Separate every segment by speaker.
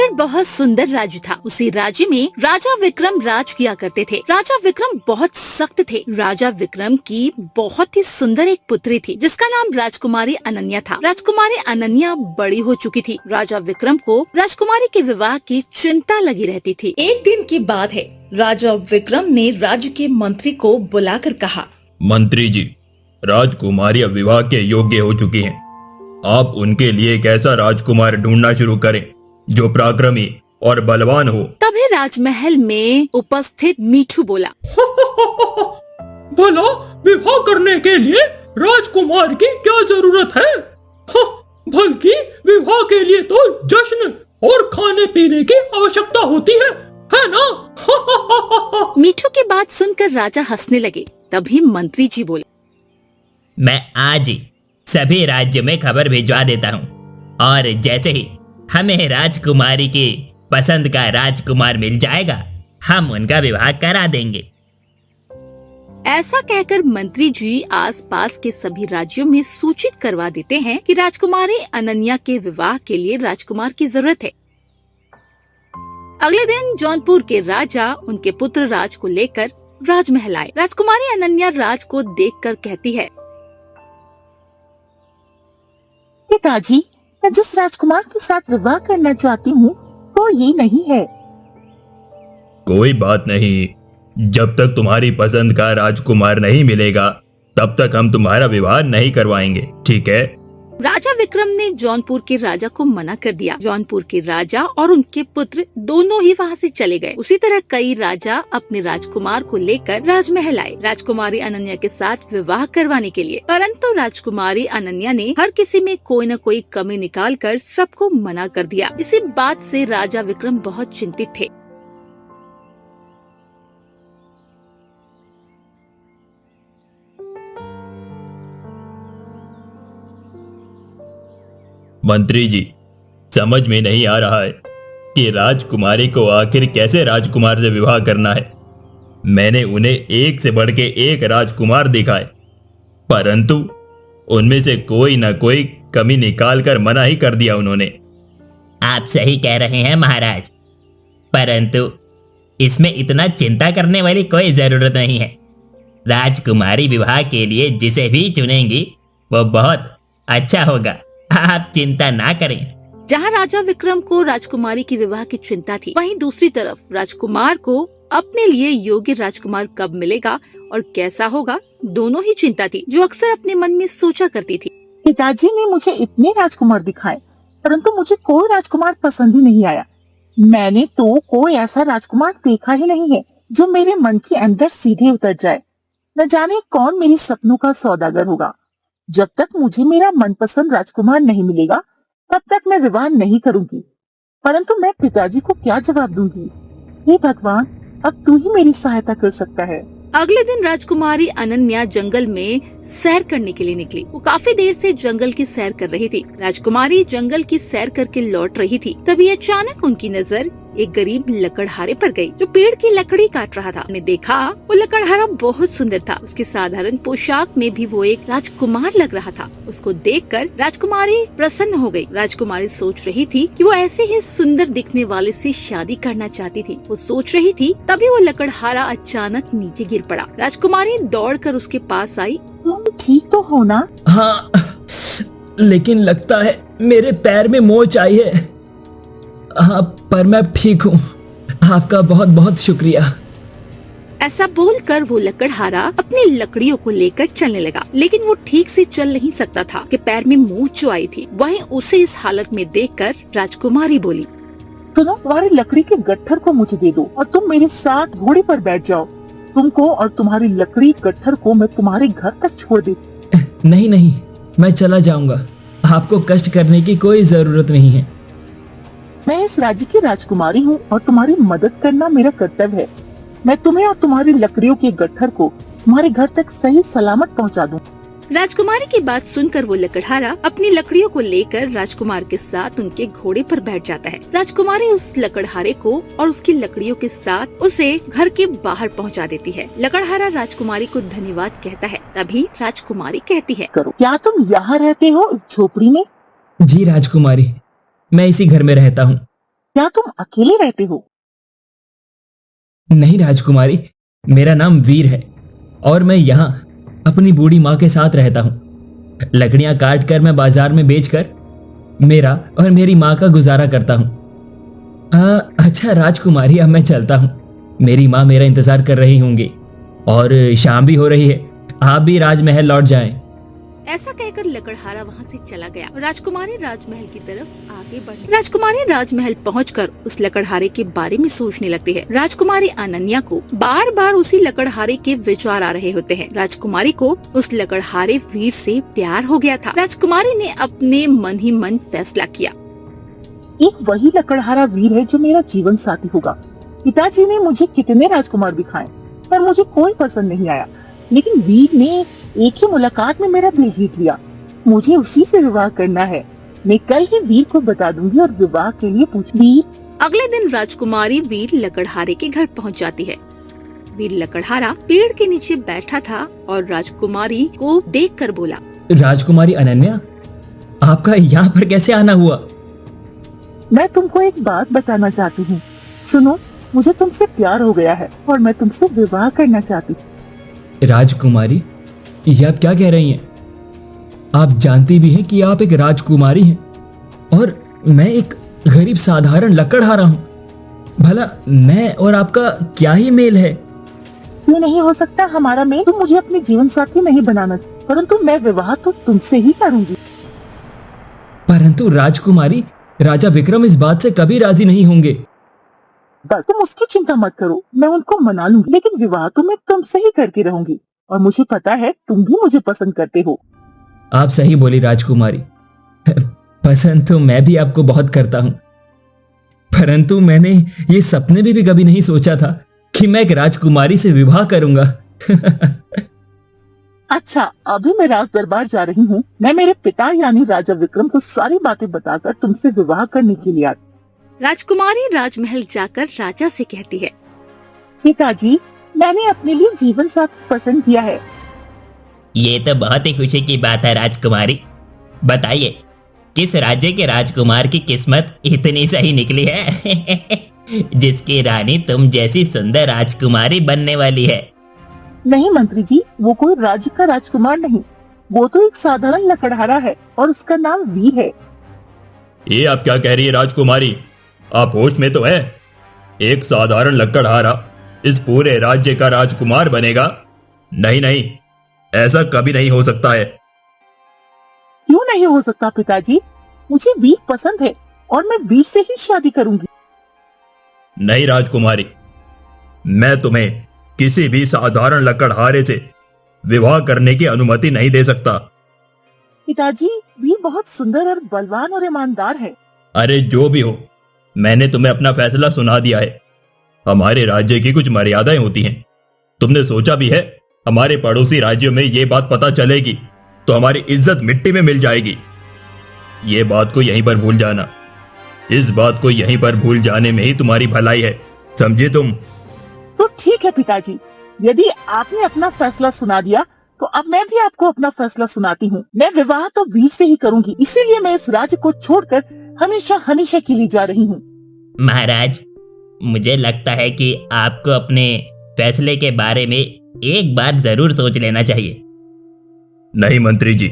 Speaker 1: पर बहुत सुंदर राज्य था। उसी राज्य में राजा विक्रम राज किया करते थे। राजा विक्रम बहुत सख्त थे। राजा विक्रम की बहुत ही सुंदर एक पुत्री थी जिसका नाम राजकुमारी अनन्या था। राजकुमारी अनन्या बड़ी हो चुकी थी। राजा विक्रम को राजकुमारी के विवाह की चिंता लगी रहती थी। एक दिन की बात है, राजा विक्रम ने राज्य के मंत्री को बुलाकर कहा,
Speaker 2: मंत्री जी, राजकुमारी अब विवाह के योग्य हो चुकी हैं। आप उनके लिए एक ऐसा राजकुमार ढूंढना शुरू करें जो पराक्रमी और बलवान हो।
Speaker 1: तभी राजमहल में उपस्थित मीठू बोला,
Speaker 2: भला विवाह करने के लिए राजकुमार की क्या जरूरत है? बल्कि विवाह के लिए तो जश्न और खाने पीने की आवश्यकता होती है ना?
Speaker 1: मीठू की बात सुनकर राजा हंसने लगे। तभी मंत्री जी बोले,
Speaker 3: मैं आज ही सभी राज्य में खबर भिजवा देता हूँ और जैसे ही हमें राजकुमारी की पसंद का राजकुमार मिल जाएगा, हम उनका विवाह करा देंगे।
Speaker 1: ऐसा कहकर मंत्री जी आसपास के सभी राज्यों में सूचित करवा देते हैं कि राजकुमारी अनन्या के विवाह के लिए राजकुमार की जरूरत है। अगले दिन जौनपुर के राजा उनके पुत्र राज को लेकर राजमहल आए। राजकुमारी अनन्या राज को देखकर कहती है,
Speaker 4: पिताजी, मैं जिस राजकुमार के साथ विवाह करना चाहती हूँ वो ये नहीं है।
Speaker 2: कोई बात नहीं, जब तक तुम्हारी पसंद का राजकुमार नहीं मिलेगा तब तक हम तुम्हारा विवाह नहीं करवाएंगे, ठीक है?
Speaker 1: राजा विक्रम ने जौनपुर के राजा को मना कर दिया। जौनपुर के राजा और उनके पुत्र दोनों ही वहाँ से चले गए। उसी तरह कई राजा अपने राजकुमार को लेकर राजमहल आए राजकुमारी अनन्या के साथ विवाह करवाने के लिए। परंतु राजकुमारी अनन्या ने हर किसी में कोई न कोई कमी निकालकर सबको मना कर दिया। इसी बात से राजा विक्रम बहुत चिंतित थे।
Speaker 2: मंत्री जी, समझ में नहीं आ रहा है कि राजकुमारी को आखिर कैसे राजकुमार से विवाह करना है। मैंने उन्हें एक से बढ़ के एक राजकुमार दिखाए, परंतु उनमें से कोई न कोई कमी निकाल कर मना ही कर दिया उन्होंने।
Speaker 3: आप सही कह रहे हैं महाराज, परंतु इसमें इतना चिंता करने वाली कोई जरूरत नहीं है। राजकुमारी विवाह के लिए जिसे भी चुनेंगी वो बहुत अच्छा होगा, आप चिंता ना करें।
Speaker 1: जहाँ राजा विक्रम को राजकुमारी की विवाह की चिंता थी, वहीं दूसरी तरफ राजकुमार को अपने लिए योग्य राजकुमार कब मिलेगा और कैसा होगा, दोनों ही चिंता थी जो अक्सर अपने मन में सोचा करती थी।
Speaker 4: पिताजी ने मुझे इतने राजकुमार दिखाए परंतु मुझे कोई राजकुमार पसंद ही नहीं आया। मैंने तो कोई ऐसा राजकुमार देखा ही नहीं है जो मेरे मन के अंदर सीधे उतर जाए। न जाने कौन मेरे सपनों का सौदागर होगा। जब तक मुझे मेरा मनपसंद राजकुमार नहीं मिलेगा तब तक मैं विवाह नहीं करूंगी। परंतु मैं पिताजी को क्या जवाब दूंगी? हे भगवान, अब तू ही मेरी सहायता कर सकता है।
Speaker 1: अगले दिन राजकुमारी अनन्या जंगल में सैर करने के लिए निकली। वो काफी देर से जंगल की सैर कर रही थी। राजकुमारी जंगल की सैर करके लौट रही थी, तभी अचानक उनकी नजर एक गरीब लकड़हारे पर गई जो पेड़ की लकड़ी काट रहा था। उन्हें देखा वो लकड़हारा बहुत सुंदर था। उसकी साधारण पोशाक में भी वो एक राजकुमार लग रहा था। उसको देखकर राजकुमारी प्रसन्न हो गई। राजकुमारी सोच रही थी कि वो ऐसे ही सुंदर दिखने वाले से शादी करना चाहती थी। वो सोच रही थी, तभी वो लकड़हारा अचानक नीचे गिर पड़ा। राजकुमारी दौड़कर उसके पास आई।
Speaker 4: तुम ठीक तो हो ना?
Speaker 5: हाँ, लेकिन लगता है मेरे पैर में मोच आई है। हाँ, पर मैं ठीक हूँ। आपका बहुत बहुत शुक्रिया।
Speaker 1: ऐसा बोलकर वो लकड़हारा अपनी लकड़ियों को लेकर चलने लगा, लेकिन वो ठीक से चल नहीं सकता था कि पैर में मोच जो आई थी। वहीं उसे इस हालत में देखकर राजकुमारी बोली,
Speaker 4: सुनो, तुम्हारी लकड़ी के गट्ठर को मुझे दे दो और तुम मेरे साथ घोड़े पर बैठ जाओ। तुमको और तुम्हारी लकड़ी गट्ठर को मैं तुम्हारे घर तक छोड़ देती।
Speaker 5: नहीं नहीं, मैं चला जाऊंगा। आपको कष्ट करने की कोई जरूरत नहीं है।
Speaker 4: मैं इस राज्य की राजकुमारी हूँ और तुम्हारी मदद करना मेरा कर्तव्य है। मैं तुम्हें और तुम्हारी लकड़ियों के गट्ठर को तुम्हारे घर तक सही सलामत पहुँचा दूँ।
Speaker 1: राजकुमारी की बात सुनकर वो लकड़हारा अपनी लकड़ियों को लेकर राजकुमार के साथ उनके घोड़े पर बैठ जाता है। राजकुमारी उस लकड़हारे को और उसकी लकड़ियों के साथ उसे घर के बाहर पहुंचा देती है। लकड़हारा राजकुमारी को धन्यवाद कहता है। तभी राजकुमारी कहती है,
Speaker 4: करो, क्या तुम यहाँ रहते हो इस झोपड़ी में?
Speaker 5: जी राजकुमारी, मैं इसी घर में रहता हूँ।
Speaker 4: क्या तुम अकेले रहते हो?
Speaker 5: नहीं राजकुमारी, मेरा नाम वीर है और मैं यहाँ अपनी बूढ़ी माँ के साथ रहता हूँ। लकड़ियाँ काट कर मैं बाजार में बेचकर मेरा और मेरी माँ का गुजारा करता हूँ। अच्छा राजकुमारी, अब मैं चलता हूँ। मेरी माँ मेरा इंतजार कर रही होंगी और शाम भी हो रही है। आप भी राजमहल लौट जाएं।
Speaker 1: ऐसा कहकर लकड़हारा वहाँ से चला गया और राजकुमारी राजमहल की तरफ आगे बढ़ी। राजकुमारी राजमहल पहुंचकर उस लकड़हारे के बारे में सोचने लगती है। राजकुमारी अनन्या को बार बार उसी लकड़हारे के विचार आ रहे होते हैं। राजकुमारी को उस लकड़हारे वीर से प्यार हो गया था। राजकुमारी ने अपने मन ही मन फैसला किया।
Speaker 4: एक वही लकड़हारा वीर है जो मेरा जीवन साथी होगा। पिताजी ने मुझे कितने राजकुमार दिखाए पर मुझे कोई पसंद नहीं आया, लेकिन वीर ने एक ही मुलाकात में मेरा दिल जीत लिया। मुझे उसी से विवाह करना है। मैं कल ही वीर को बता दूंगी और विवाह के लिए पूछूंगी।
Speaker 1: अगले दिन राजकुमारी वीर लकड़हारे के घर पहुंच जाती है। वीर लकड़हारा पेड़ के नीचे बैठा था और राजकुमारी को देखकर बोला,
Speaker 5: राजकुमारी अनन्या, आपका यहाँ पर कैसे आना हुआ?
Speaker 4: मैं तुमको एक बात बताना चाहती हूँ। सुनो, मुझे तुमसे प्यार हो गया है और मैं तुमसे विवाह करना चाहती हूँ।
Speaker 5: राजकुमारी, ये आप क्या कह रही हैं? आप जानती भी हैं कि आप एक राजकुमारी हैं और मैं एक गरीब साधारण लकड़हारा हूँ। भला मैं और आपका क्या ही मेल है?
Speaker 4: क्यों नहीं हो सकता हमारा मेल? तुम मुझे अपने जीवन साथी नहीं बनाना, परंतु मैं विवाह तो तुमसे ही करूंगी।
Speaker 5: परंतु राजकुमारी, राजा विक्रम इस बात से कभी राजी नहीं होंगे।
Speaker 4: बस तुम उसकी चिंता मत करो, मैं उनको मना लूंगी, लेकिन विवाह तो मैं तुमसे ही करके रहूंगी और मुझे पता है तुम भी मुझे पसंद करते हो।
Speaker 5: आप सही बोली राजकुमारी। पसंद तो मैं भी आपको बहुत करता हूँ, परंतु मैंने ये सपने में भी कभी नहीं सोचा था कि मैं एक राजकुमारी से विवाह करूंगा।
Speaker 4: अच्छा, अभी मैं राज दरबार जा रही हूँ। मैं मेरे पिता यानी राजा विक्रम को सारी बातें बताकर तुमसे विवाह करने के लिए आती।
Speaker 1: राजकुमारी राजमहल जाकर राजा से कहती है,
Speaker 4: पिताजी, मैंने अपने लिए जीवन साथी पसंद किया है।
Speaker 3: ये तो बहुत ही खुशी की बात है राजकुमारी। बताइए, किस राज्य के राजकुमार की किस्मत इतनी सही निकली है जिसकी रानी तुम जैसी सुंदर राजकुमारी बनने वाली है?
Speaker 4: नहीं मंत्री जी, वो कोई राज्य का राजकुमार नहीं, वो तो एक साधारण लकड़हारा है और उसका नाम वीर है।
Speaker 2: ये आप क्या कह रही है राजकुमारी? आप होश में तो है? एक साधारण लकड़हारा इस पूरे राज्य का राजकुमार बनेगा? नहीं नहीं, ऐसा कभी नहीं हो सकता है।
Speaker 4: क्यों नहीं हो सकता पिताजी? मुझे वीर पसंद है और मैं वीर से ही शादी करूंगी।
Speaker 2: नहीं राजकुमारी, मैं तुम्हें किसी भी साधारण लकड़हारे से विवाह करने की अनुमति नहीं दे सकता।
Speaker 4: पिताजी, वीर बहुत सुंदर और बलवान और ईमानदार है।
Speaker 2: अरे जो भी हो, मैंने तुम्हें अपना फैसला सुना दिया है। हमारे राज्य की कुछ मर्यादाएं होती हैं। तुमने सोचा भी है हमारे पड़ोसी राज्यों में ये बात पता चलेगी तो हमारी इज्जत मिट्टी में मिल जाएगी। ये बात को यहीं पर भूल जाना। इस बात को यहीं पर भूल जाने में ही तुम्हारी भलाई है, समझे तुम?
Speaker 4: तो ठीक है पिताजी, यदि आपने अपना फैसला सुना दिया तो अब मैं भी आपको अपना फैसला सुनाती हूँ। मैं विवाह तो वीर से ही करूंगी, इसीलिए मैं इस राज्य को छोड़कर हमेशा हमेशा के लिए जा रही हूँ।
Speaker 3: महाराज, मुझे लगता है कि आपको अपने फैसले के बारे में एक बार जरूर सोच लेना चाहिए।
Speaker 2: नहीं मंत्री जी,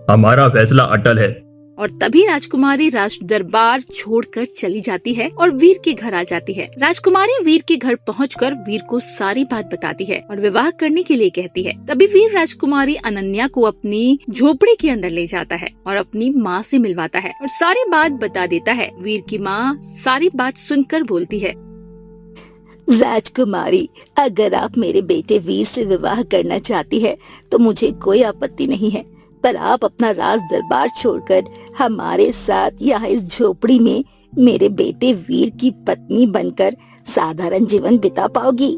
Speaker 2: हमारा फैसला अटल है।
Speaker 1: और तभी राजकुमारी राज दरबार छोड़कर चली जाती है और वीर के घर आ जाती है। राजकुमारी वीर के घर पहुंचकर वीर को सारी बात बताती है और विवाह करने के लिए कहती है। तभी वीर राजकुमारी अनन्या को अपनी झोपड़ी के अंदर ले जाता है और अपनी माँ से मिलवाता है और सारी बात बता देता है। वीर की माँ सारी बात सुनकर बोलती है,
Speaker 6: राजकुमारी, अगर आप मेरे बेटे वीर से विवाह करना चाहती है तो मुझे कोई आपत्ति नहीं है, पर आप अपना राज दरबार छोड़कर हमारे साथ यहाँ इस झोपड़ी में मेरे बेटे वीर की पत्नी बनकर साधारण जीवन बिता पाओगी।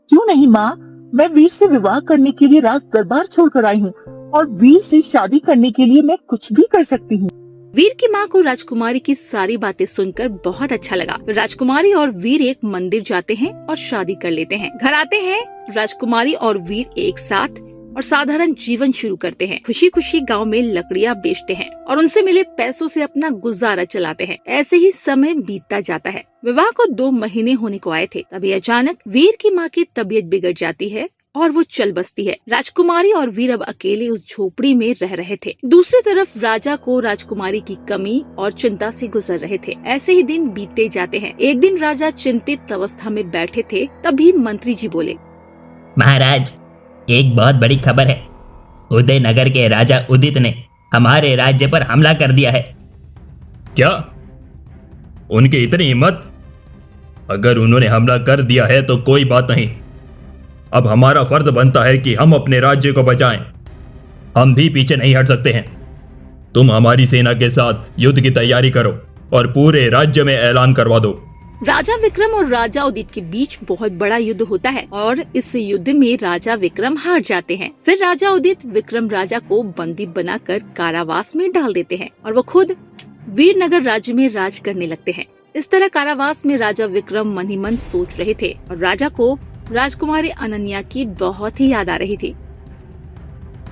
Speaker 4: क्यों नहीं माँ, मैं वीर से विवाह करने के लिए राज दरबार छोड़कर आई हूँ और वीर से शादी करने के लिए मैं कुछ भी कर सकती हूँ।
Speaker 1: वीर की माँ को राजकुमारी की सारी बातें सुनकर बहुत अच्छा लगा। राजकुमारी और वीर एक मंदिर जाते हैं और शादी कर लेते हैं। घर आते हैं, राजकुमारी और वीर एक साथ और साधारण जीवन शुरू करते हैं। खुशी खुशी गांव में लकड़ियां बेचते हैं और उनसे मिले पैसों से अपना गुजारा चलाते हैं। ऐसे ही समय बीतता जाता है। विवाह को 2 महीने होने को आए थे, तभी अचानक वीर की माँ की तबीयत बिगड़ जाती है और वो चल बसती है। राजकुमारी और वीर अब अकेले उस झोपड़ी में रह रहे थे। दूसरी तरफ राजा को राजकुमारी की कमी और चिंता से गुजर रहे थे। ऐसे ही दिन बीतते जाते हैं। एक दिन राजा चिंतित अवस्था में बैठे थे, तभी मंत्री जी बोले,
Speaker 3: महाराज, एक बहुत बड़ी खबर है। उदयनगर के राजा उदित ने हमारे राज्य पर हमला कर दिया है।
Speaker 2: क्या? उनकी इतनी हिम्मत? अगर उन्होंने हमला कर दिया है तो कोई बात नहीं। अब हमारा फर्ज बनता है कि हम अपने राज्य को बचाएं। हम भी पीछे नहीं हट सकते हैं। तुम हमारी सेना के साथ युद्ध की तैयारी करो और पूरे राज्य में ऐलान करवा दो।
Speaker 1: राजा विक्रम और राजा उदित के बीच बहुत बड़ा युद्ध होता है और इस युद्ध में राजा विक्रम हार जाते हैं। फिर राजा उदित विक्रम राजा को बंदी बनाकर कारावास में डाल देते हैं और वो खुद वीरनगर राज्य में राज करने लगते हैं। इस तरह कारावास में राजा विक्रम मन ही मन सोच रहे थे और राजा को राजकुमारी अनन्या की बहुत ही याद आ रही थी।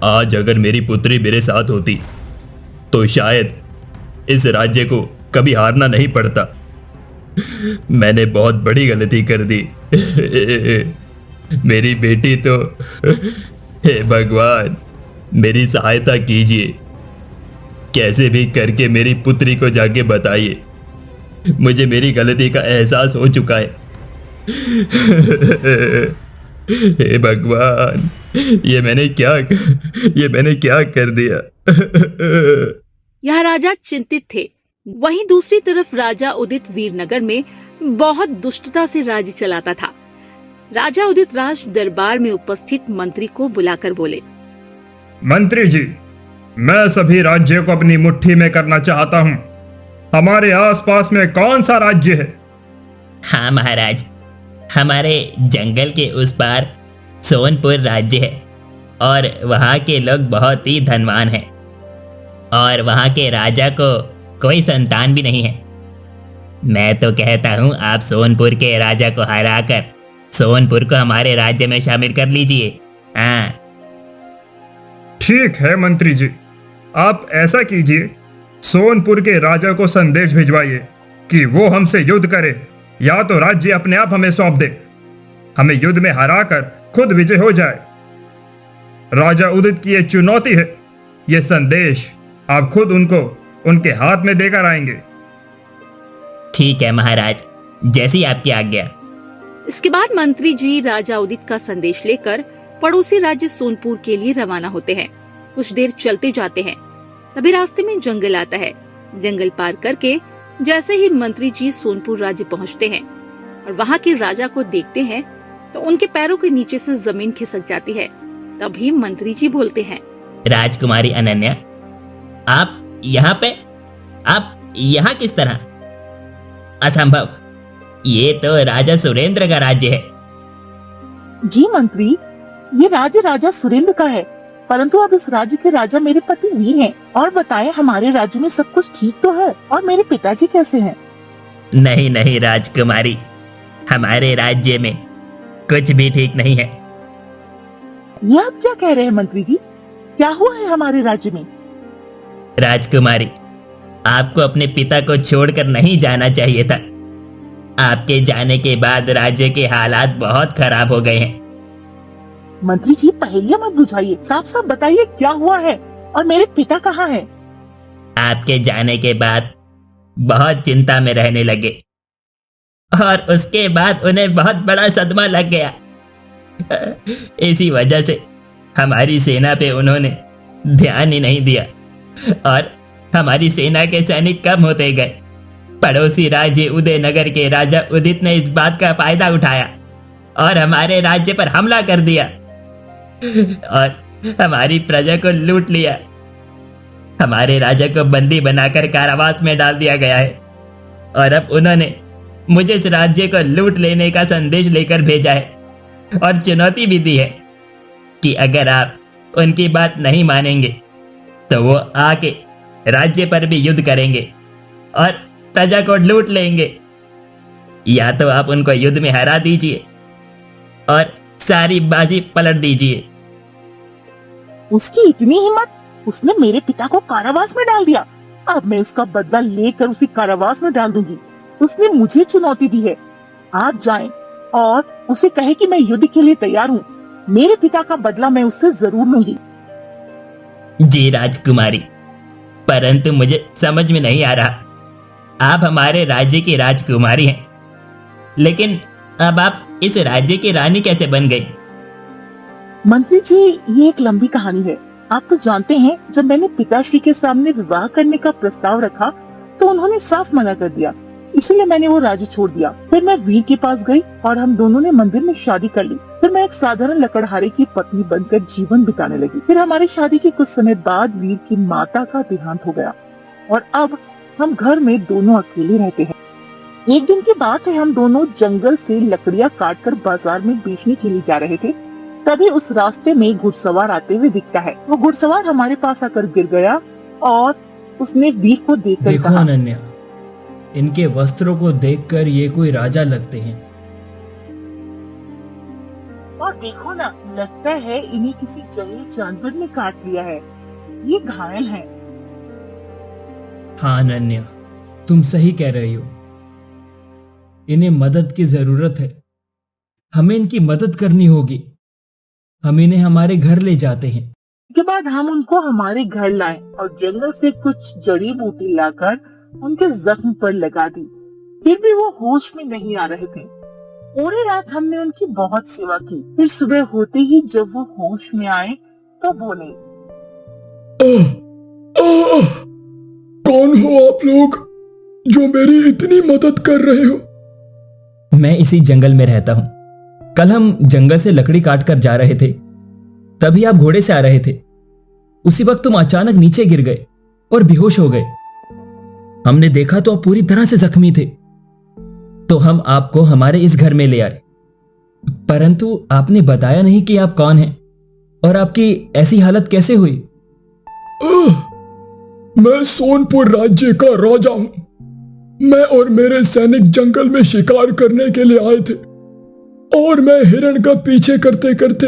Speaker 2: आज अगर मेरी पुत्री मेरे साथ होती तो शायद इस राज्य को कभी हारना नहीं पड़ता। मैंने बहुत बड़ी गलती कर दी। मेरी बेटी तो, हे भगवान, मेरी सहायता कीजिए। कैसे भी करके मेरी पुत्री को जाके बताइए। मुझे मेरी गलती का एहसास हो चुका है। हे भगवान, ये मैंने क्या कर दिया।
Speaker 1: यह राजा चिंतित थे। वहीं दूसरी तरफ राजा उदित वीरनगर में बहुत दुष्टता से राज्य चलाता था। राजा उदित राज दरबार में उपस्थित मंत्री को बुलाकर बोले,
Speaker 2: मंत्री जी, मैं सभी राज्यों को अपनी मुट्ठी में करना चाहता हूँ। हमारे आसपास में कौन सा राज्य है?
Speaker 3: हाँ महाराज, हमारे जंगल के उस पार सोनपुर राज्य है और वहाँ के लोग बहुत ही धनवान हैं और वहाँ के राजा को कोई संतान भी नहीं है। मैं तो कहता हूँ आप सोनपुर के राजा को हराकर सोनपुर को हमारे राज्य में शामिल कर लीजिए। हाँ,
Speaker 2: ठीक है मंत्री जी, आप ऐसा कीजिए, सोनपुर के राजा को संदेश भिजवाइए कि वो हमसे युद्ध करे या तो राज्य अपने आप हमें सौंप दे। हमें युद्ध में हराकर खुद विजय हो जाए। राजा उदित की ये चुनौती है। ये संदेश आप खुद उनको उनके हाथ में देकर आएंगे।
Speaker 3: ठीक है महाराज, जैसी आपकी आज्ञा।
Speaker 1: इसके बाद मंत्री जी राजा उदित का संदेश लेकर पड़ोसी राज्य सोनपुर के लिए रवाना होते हैं। कुछ देर चलते जाते हैं, तभी रास्ते में जंगल आता है। जंगल पार करके जैसे ही मंत्री जी सोनपुर राज्य पहुंचते हैं और वहां के राजा को देखते हैं तो उनके पैरों के नीचे से जमीन खिसक जाती है। तभी मंत्री जी बोलते हैं,
Speaker 3: राजकुमारी अनन्या, आप यहाँ किस तरह? असंभव, ये तो राजा सुरेंद्र का राज्य है।
Speaker 4: जी मंत्री, ये राज्य राजा सुरेंद्र का है, परंतु अब इस राज्य के राजा मेरे पति वीर हैं। और बताएं, हमारे राज्य में सब कुछ ठीक तो है? और मेरे पिताजी कैसे हैं?
Speaker 3: नहीं नहीं राजकुमारी, हमारे राज्य में कुछ भी ठीक नहीं है।
Speaker 4: ये आप क्या कह रहे हैं मंत्री जी? क्या हुआ है हमारे राज्य में?
Speaker 3: राजकुमारी, आपको अपने पिता को छोड़कर नहीं जाना चाहिए था। आपके जाने के बाद राज्य के हालात बहुत खराब हो गए हैं।
Speaker 4: मंत्री जी, पहेलियां मत बुझाइए, साफ साफ बताइए क्या हुआ है और मेरे पिता कहाँ हैं?
Speaker 3: आपके जाने के बाद बहुत चिंता में रहने लगे और उसके बाद उन्हें बहुत बड़ा सदमा लग गया। इसी वजह से हमारी सेना पे उन्होंने ध्यान ही नहीं दिया और हमारी सेना के सैनिक कम होते गए। पड़ोसी राज्य उदयनगर के राजा उदित ने इस बात का फायदा उठाया और हमारे राज्य पर हमला कर दिया और हमारी प्रजा को लूट लिया। हमारे राजा को बंदी बनाकर कारावास में डाल दिया गया है और अब उन्होंने मुझे इस राज्य को लूट लेने का संदेश लेकर भेजा है और चुनौती भी दी है कि अगर आप उनकी बात नहीं मानेंगे तो वो आके राज्य पर भी युद्ध करेंगे और प्रजा को लूट लेंगे। या तो आप उनको युद्ध में हरा दीजिए और सारी बाजी पलट दीजिए
Speaker 4: उसकी इतनी हिम्मत, उसने मेरे पिता को कारावास में डाल दिया। अब मैं उसका बदला लेकर उसे कारावास में डाल दूंगी। उसने मुझे चुनौती दी है। आप जाएं और उसे कहे कि मैं युद्ध के लिए तैयार हूँ। मेरे पिता का बदला मैं उससे जरूर लूंगी।
Speaker 3: जी राजकुमारी, परंतु मुझे समझ में नहीं आ रहा। आप हमारे राज्य की राजकुमारी हैं, लेकिन अब आप इस राज्य की रानी कैसे बन गई?
Speaker 4: मंत्री जी, ये एक लंबी कहानी है। आप तो जानते हैं, जब मैंने पिताश्री के सामने विवाह करने का प्रस्ताव रखा तो उन्होंने साफ मना कर दिया। इसलिए मैंने वो राज्य छोड़ दिया। फिर मैं वीर के पास गई और हम दोनों ने मंदिर में शादी कर ली। फिर मैं एक साधारण लकड़हारे की पत्नी बनकर जीवन बिताने लगी। फिर हमारी शादी के कुछ समय बाद वीर की माता का देहांत हो गया और अब हम घर में दोनों अकेले रहते हैं। एक दिन की बात है, हम दोनों जंगल से लकड़ियाँ काटकर बाजार में बेचने के लिए जा रहे थे। तभी उस रास्ते में घुड़सवार आते हुए दिखता है। वो घुड़सवार हमारे पास आकर गिर गया और उसने वीर को देखकर
Speaker 5: देखो
Speaker 4: कहा,
Speaker 5: अनन्या, इनके वस्त्रों को देखकर ये कोई राजा लगते हैं।
Speaker 4: और देखो ना, लगता है इन्हें किसी जंगली जानवर ने काट लिया है। ये घायल हैं।
Speaker 5: हाँ अनन्या, तुम सही कह रही हो। इन्हें मदद की जरूरत है। हमें इनकी मदद करनी होगी। हम इन्हें हमारे घर ले जाते हैं।
Speaker 4: के बाद हम उनको हमारे घर लाए और जंगल से कुछ जड़ी बूटी लाकर उनके जख्म पर लगा दी। फिर भी वो होश में नहीं आ रहे थे। पूरी रात हमने उनकी बहुत सेवा की। फिर सुबह होते ही जब वो होश में आए तो बोले,
Speaker 7: कौन हो आप लोग जो मेरी इतनी मदद कर रहे हो?
Speaker 5: मैं इसी जंगल में रहता हूं। कल हम जंगल से लकड़ी काट कर जा रहे थे, तभी आप घोड़े से आ रहे थे। उसी वक्त तुम अचानक नीचे गिर गए और बेहोश हो गए। हमने देखा तो आप पूरी तरह से जख्मी थे, तो हम आपको हमारे इस घर में ले आए। परंतु आपने बताया नहीं कि आप कौन हैं और आपकी ऐसी हालत कैसे हुई।
Speaker 7: मैं सोनपुर राज्य का राजा हूं। मैं और मेरे सैनिक जंगल में शिकार करने के लिए आए थे और मैं हिरण का पीछे करते करते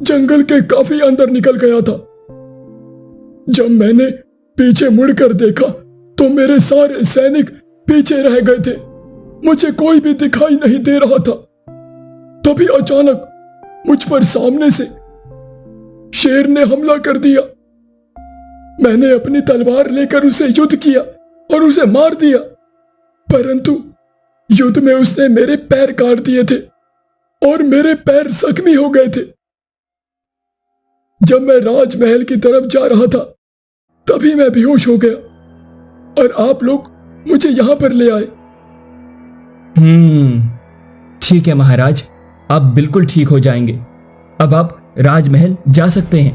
Speaker 7: जंगल के काफी अंदर निकल गया था। जब मैंने पीछे मुड़कर देखा तो मेरे सारे सैनिक पीछे रह गए थे। मुझे कोई भी दिखाई नहीं दे रहा था। तभी अचानक मुझ पर सामने से शेर ने हमला कर दिया। मैंने अपनी तलवार लेकर उसे युद्ध किया और उसे मार दिया, परंतु युद्ध में उसने मेरे पैर काट दिए थे और मेरे पैर जख्मी हो गए थे। जब मैं राजमहल की तरफ जा रहा था तभी मैं बेहोश हो गया और आप लोग मुझे यहां पर ले आए।
Speaker 5: ठीक है महाराज, आप बिल्कुल ठीक हो जाएंगे। अब आप राजमहल जा सकते हैं।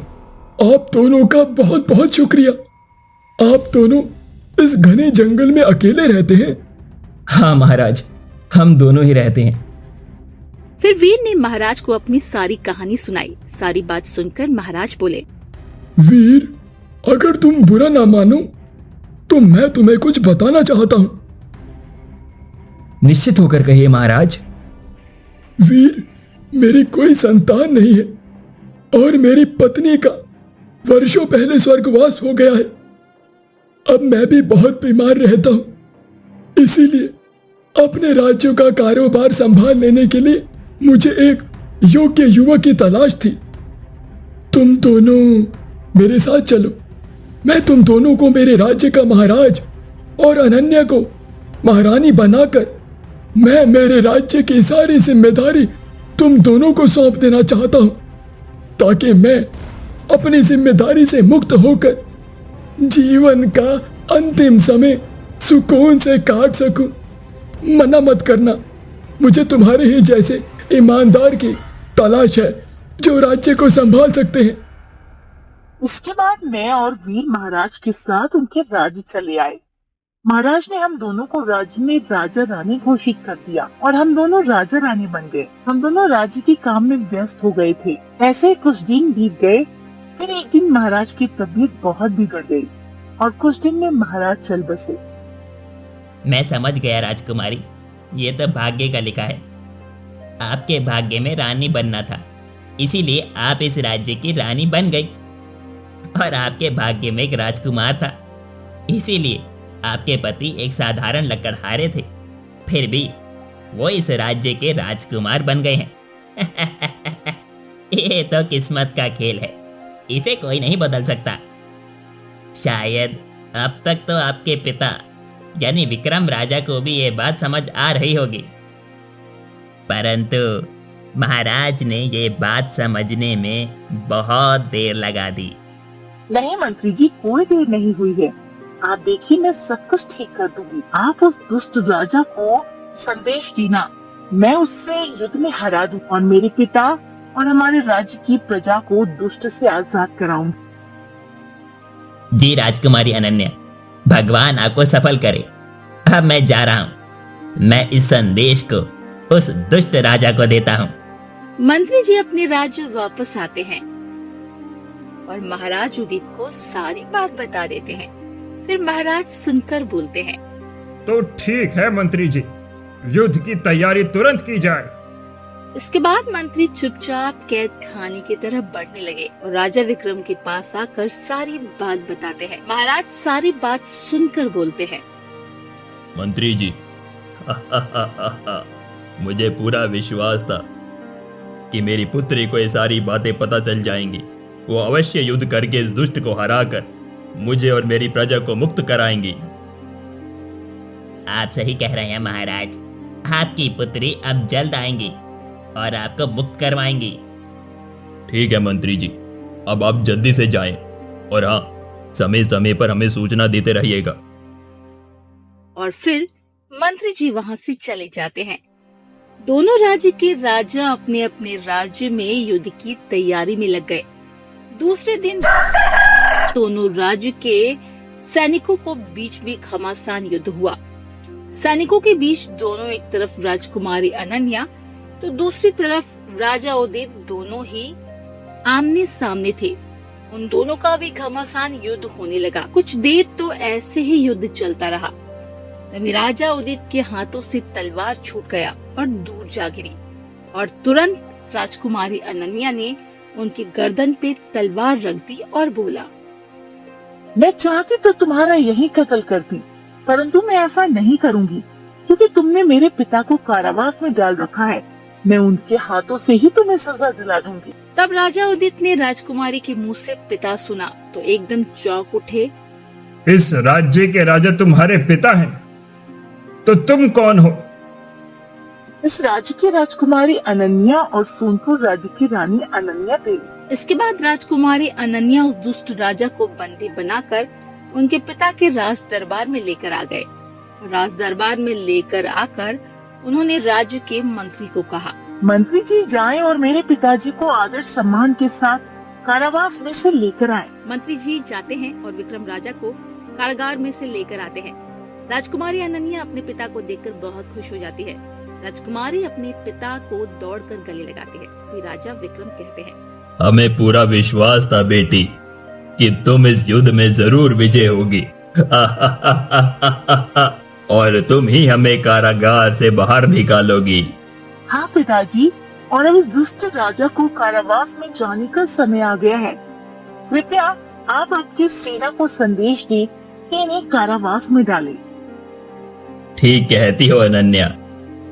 Speaker 7: आप दोनों का बहुत बहुत शुक्रिया। आप दोनों इस घने जंगल में अकेले रहते हैं?
Speaker 5: हाँ महाराज, हम दोनों ही रहते हैं।
Speaker 1: फिर वीर ने महाराज को अपनी सारी कहानी सुनाई। सारी बात सुनकर महाराज बोले,
Speaker 7: वीर, अगर तुम बुरा ना मानो तो मैं तुम्हें कुछ बताना चाहता हूं।
Speaker 5: निश्चित होकर कहिए महाराज।
Speaker 7: वीर, मेरी कोई संतान नहीं है और मेरी पत्नी का वर्षों पहले स्वर्गवास हो गया है। अब मैं भी बहुत बीमार रहता हूं, इसीलिए अपने राज्यों का कारोबार संभाल लेने के लिए मुझे एक योग्य युवक की तलाश थी। तुम दोनों मेरे साथ चलो। मैं तुम दोनों को मेरे राज्य का महाराज और अनन्या को महारानी बनाकर मैं मेरे राज्य की सारी जिम्मेदारी तुम दोनों को सौंप देना चाहता हूं, ताकि मैं अपनी जिम्मेदारी से मुक्त होकर जीवन का अंतिम समय सुकून से काट सकूं। मना मत करना, मुझे तुम्हारे ही जैसे ईमानदार की तलाश है जो राज्य को संभाल सकते हैं।
Speaker 4: इसके बाद मैं और वीर महाराज के साथ उनके राज्य चले आए। महाराज ने हम दोनों को राज्य में राजा रानी घोषित कर दिया और हम दोनों राजा रानी बन गए। हम दोनों राज्य के काम में व्यस्त हो गए थे। ऐसे कुछ दिन बीत गए। फिर एक दिन महाराज की तबीयत बहुत बिगड़ गई और कुछ दिन में महाराज चल बसे।
Speaker 3: मैं समझ गया राजकुमारी, ये तो भाग्य का लिखा है। आपके भाग्य में रानी बनना था, इसीलिए आप इस राज्य की रानी बन गई। और आपके भाग्य में एक राजकुमार था, इसीलिए आपके पति एक साधारण लकड़हारे थे, फिर भी वो इस राज्य के राजकुमार बन गए हैं। ये तो किस्मत का खेल है, इसे कोई नहीं बदल सकता। शायद अब तक तो आपके पिता यानी विक्रम राजा को भी ये बात समझ आ रही होगी, परंतु महाराज ने ये बात समझने में बहुत देर लगा दी।
Speaker 4: नहीं मंत्री जी, कोई देर नहीं हुई है। आप देखिए, मैं सब कुछ ठीक कर दूंगी। आप उस दुष्ट राजा को संदेश देना, मैं उससे युद्ध में हरा दूं और मेरे पिता और हमारे राज्य की प्रजा को दुष्ट से आजाद कराऊंगी।
Speaker 3: जी राजकुमारी अनन्या, भगवान आपको सफल करे। अब मैं जा रहा हूँ। मैं इस संदेश को उस दुष्ट राजा को देता हूँ।
Speaker 1: मंत्री जी अपने राज्य वापस आते हैं और महाराज उदित को सारी बात बता देते हैं। फिर महाराज सुनकर बोलते हैं,
Speaker 2: तो ठीक है मंत्री जी, युद्ध की तैयारी तुरंत की जाए।
Speaker 1: इसके बाद मंत्री चुपचाप कैद खाने की तरफ बढ़ने लगे और राजा विक्रम के पास आकर सारी बात बताते हैं। महाराज सारी बात सुनकर बोलते हैं,
Speaker 2: मंत्री जी, मुझे पूरा विश्वास था कि मेरी पुत्री को ये सारी बातें पता चल जाएंगी। वो अवश्य युद्ध करके इस दुष्ट को हराकर मुझे और मेरी प्रजा को मुक्त कराएंगी।
Speaker 3: आप सही कह रहे हैं महाराज, आपकी पुत्री अब जल्द आएंगी और आपको मुक्त करवाएंगी।
Speaker 2: ठीक है मंत्री जी, अब आप जल्दी से जाएं और हाँ, समय समय पर हमें सूचना देते रहिएगा।
Speaker 1: और फिर मंत्री जी वहाँ से चले जाते हैं। दोनों राज्य के राजा अपने अपने राज्य में युद्ध की तैयारी में लग गए। दूसरे दिन दोनों राज्य के सैनिकों को बीच में घमासान युद्ध हुआ। सैनिकों के बीच दोनों एक तरफ राजकुमारी अनन्या तो दूसरी तरफ राजा उदित दोनों ही आमने सामने थे। उन दोनों का भी घमासान युद्ध होने लगा। कुछ देर तो ऐसे ही युद्ध चलता रहा। तभी राजा उदित के हाथों से तलवार छूट गया और दूर जा गिरी और तुरंत राजकुमारी अनन्या ने उनकी गर्दन पे तलवार रख दी और बोला,
Speaker 4: मैं चाहती तो तुम्हारा यही कत्ल करती, परंतु मैं ऐसा नहीं करूंगी क्योंकि तुमने मेरे पिता को कारावास में डाल रखा है। मैं उनके हाथों से ही तुम्हें सजा दिला दूंगी।
Speaker 1: तब राजा उदित ने राजकुमारी के मुंह से पिता सुना तो एकदम चौंक उठे।
Speaker 2: इस राज्य के राजा तुम्हारे पिता हैं, तो तुम कौन हो?
Speaker 4: इस राज्य की राजकुमारी अनन्या और सोनपुर राज्य की रानी अनन्या देवी।
Speaker 1: इसके बाद राजकुमारी अनन्या उस दुष्ट राजा को बंदी बनाकर उनके पिता के राज दरबार में लेकर आ गए। राज दरबार में लेकर आकर उन्होंने राज्य के मंत्री को कहा,
Speaker 4: मंत्री जी जाएं और मेरे पिताजी को आदर सम्मान के साथ कारावास में से लेकर आएं।
Speaker 1: मंत्री जी जाते हैं और विक्रम राजा को कारागार में से लेकर आते हैं। राजकुमारी अनन्या अपने पिता को देखकर बहुत खुश हो जाती है। राजकुमारी अपने पिता को दौड़कर गले लगाती है। फिर राजा विक्रम कहते हैं,
Speaker 2: हमें पूरा विश्वास था बेटी कि तुम इस युद्ध में जरूर विजय होगी। और तुम ही हमें कारागार से बाहर निकालोगी।
Speaker 4: हाँ पिताजी, और अब इस दुष्ट राजा को कारावास में जाने का समय आ गया है। कृपया आप आपकी सेना को संदेश दें कि इन्हें कारावास में डालें।
Speaker 2: ठीक कहती हो अनन्या।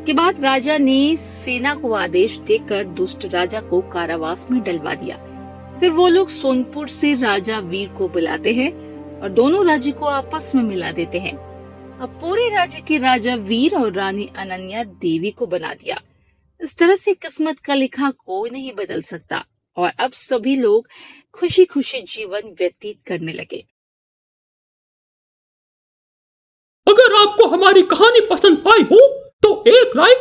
Speaker 1: के बाद राजा ने सेना को आदेश देकर दुष्ट राजा को कारावास में डलवा दिया। फिर वो लोग सोनपुर से राजा वीर को बुलाते हैं और दोनों राज्य को आपस में मिला देते हैं। अब पूरे राज्य के राजा वीर और रानी अनन्या देवी को बना दिया। इस तरह से किस्मत का लिखा कोई नहीं बदल सकता और अब सभी लोग खुशी खुशी जीवन व्यतीत करने लगे।
Speaker 5: अगर आपको हमारी कहानी पसंद आई हो तो एक लाइक